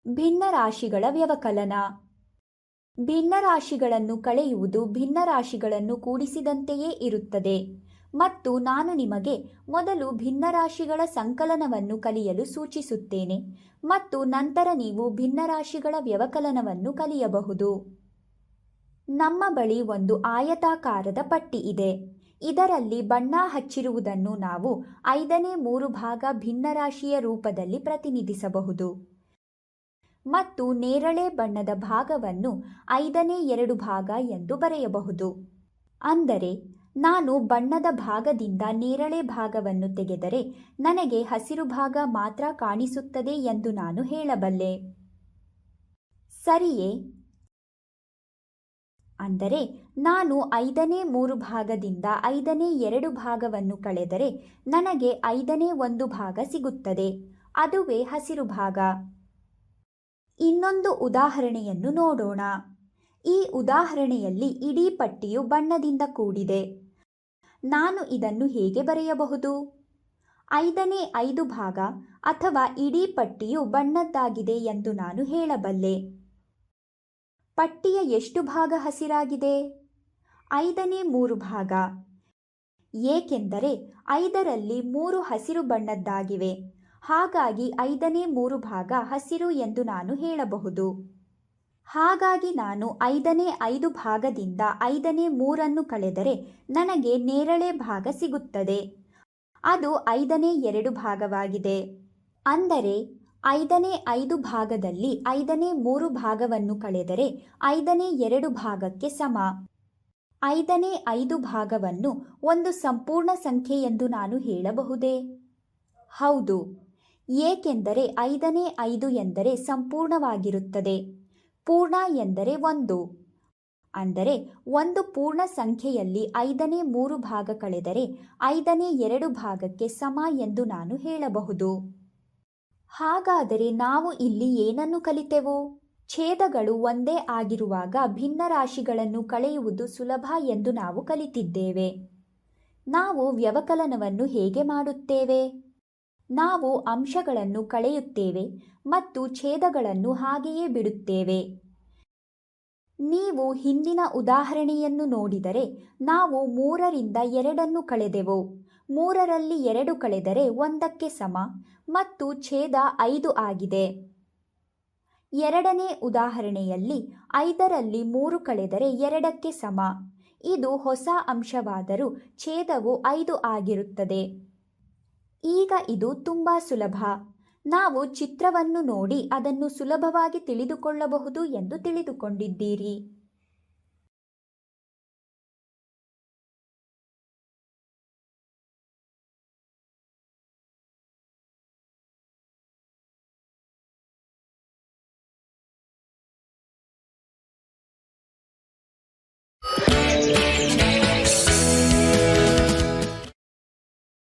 ಭಿನ್ನರಾಶಿಗಳ ವ್ಯವಕಲನ. ಭಿನ್ನರಾಶಿಗಳನ್ನು ಕಳೆಯುವುದು ಭಿನ್ನರಾಶಿಗಳನ್ನು ಕೂಡಿಸಿದಂತೆಯೇ ಇರುತ್ತದೆ ಮತ್ತು ನಾನು ನಿಮಗೆ ಮೊದಲು ಭಿನ್ನರಾಶಿಗಳ ಸಂಕಲನವನ್ನು ಕಲಿಯಲು ಸೂಚಿಸುತ್ತೇನೆ ಮತ್ತು ನಂತರ ನೀವು ಭಿನ್ನರಾಶಿಗಳ ವ್ಯವಕಲನವನ್ನು ಕಲಿಯಬಹುದು. ನಮ್ಮ ಬಳಿ ಒಂದು ಆಯತಾಕಾರದ ಪಟ್ಟಿ ಇದೆ. ಇದರಲ್ಲಿ ಬಣ್ಣ ಹಚ್ಚಿರುವುದನ್ನು ನಾವು 5/3 ಭಿನ್ನರಾಶಿಯ ರೂಪದಲ್ಲಿ ಪ್ರತಿನಿಧಿಸಬಹುದು ಮತ್ತು ನೇರಳೆ ಬಣ್ಣದ ಭಾಗವನ್ನು 2/5 ಎಂದು ಬರೆಯಬಹುದು. ಅಂದರೆ ನಾನು ಬಣ್ಣದ ಭಾಗದಿಂದ ನೇರಳೆ ಭಾಗವನ್ನು ತೆಗೆದರೆ ನನಗೆ ಹಸಿರು ಭಾಗ ಮಾತ್ರ ಕಾಣಿಸುತ್ತದೆ ಎಂದು ನಾನು ಹೇಳಬಲ್ಲೆ, ಸರಿಯೇ? ಅಂದರೆ ನಾನು 5/3 5/2 ಕಳೆದರೆ ನನಗೆ 1/5 ಸಿಗುತ್ತದೆ. ಅದುವೇ ಹಸಿರು ಭಾಗ. ಇನ್ನೊಂದು ಉದಾಹರಣೆಯನ್ನು ನೋಡೋಣ. ಈ ಉದಾಹರಣೆಯಲ್ಲಿ ಇಡೀ ಪಟ್ಟಿಯು ಬಣ್ಣದಿಂದ ಕೂಡಿದೆ. ನಾನು ಇದನ್ನು ಹೇಗೆ ಬರೆಯಬಹುದು? 5/5 ಅಥವಾ ಇಡೀ ಪಟ್ಟಿಯು ಬಣ್ಣದ್ದಾಗಿದೆ ಎಂದು ನಾನು ಹೇಳಬಲ್ಲೆ. ಪಟ್ಟಿಯ ಎಷ್ಟು ಭಾಗ ಹಸಿರಾಗಿದೆ? 5/3. ಏಕೆಂದರೆ 5ರಲ್ಲಿ 3 ಹಸಿರು ಬಣ್ಣದ್ದಾಗಿವೆ. ಹಾಗಾಗಿ 5/3 ಹಸಿರು ಎಂದು ನಾನು ಹೇಳಬಹುದು. ಹಾಗಾಗಿ ನಾನು 5/5 5/3 ಕಳೆದರೆ ನನಗೆ ನೇರಳೆ ಭಾಗ ಸಿಗುತ್ತದೆ. ಅದು 2/5 ಅಂದರೆ 5/5 5/3 ಕಳೆದರೆ 2/5 ಸಮ. 5/5 ಒಂದು ಸಂಪೂರ್ಣ ಸಂಖ್ಯೆ ಎಂದು ನಾನು ಹೇಳಬಹುದೇ? ಹೌದು, ಏಕೆಂದರೆ 5/5 ಎಂದರೆ ಸಂಪೂರ್ಣವಾಗಿರುತ್ತದೆ. ಪೂರ್ಣ ಎಂದರೆ 1. ಅಂದರೆ ಒಂದು ಪೂರ್ಣ ಸಂಖ್ಯೆಯಲ್ಲಿ 5/3 ಕಳೆದರೆ 2/5 ಸಮ ಎಂದು ನಾನು ಹೇಳಬಹುದು. ಹಾಗಾದರೆ ನಾವು ಇಲ್ಲಿ ಏನನ್ನು ಕಲಿತೆವು? ಛೇದಗಳು ಒಂದೇ ಆಗಿರುವಾಗ ಭಿನ್ನರಾಶಿಗಳನ್ನು ಕಳೆಯುವುದು ಸುಲಭ ಎಂದು ನಾವು ಕಲಿತಿದ್ದೇವೆ. ನಾವು ವ್ಯವಕಲನವನ್ನು ಹೇಗೆ ಮಾಡುತ್ತೇವೆ? ನಾವು ಅಂಶಗಳನ್ನು ಕಳೆಯುತ್ತೇವೆ ಮತ್ತು ಛೇದಗಳನ್ನು ಹಾಗೆಯೇ ಬಿಡುತ್ತೇವೆ. ನೀವು ಹಿಂದಿನ ಉದಾಹರಣೆಯನ್ನು ನೋಡಿದರೆ ನಾವು 3ರಿಂದ 2 ಕಳೆದೆವು. 3ರಲ್ಲಿ 2 ಕಳೆದರೆ 1ಕ್ಕೆ ಸಮ ಮತ್ತು ಛೇದ 5 ಆಗಿದೆ. ಎರಡನೇ ಉದಾಹರಣೆಯಲ್ಲಿ 5ರಲ್ಲಿ 3 ಕಳೆದರೆ 2ಕ್ಕೆ ಸಮ. ಇದು ಹೊಸ ಅಂಶವಾದರೂ ಛೇದವು 5 ಆಗಿರುತ್ತದೆ. ಈಗ ಇದು ತುಂಬಾ ಸುಲಭ. ನಾವು ಚಿತ್ರವನ್ನು ನೋಡಿ ಅದನ್ನು ಸುಲಭವಾಗಿ ತಿಳಿದುಕೊಳ್ಳಬಹುದು ಎಂದು ತಿಳಿದುಕೊಂಡಿದ್ದೀರಿ.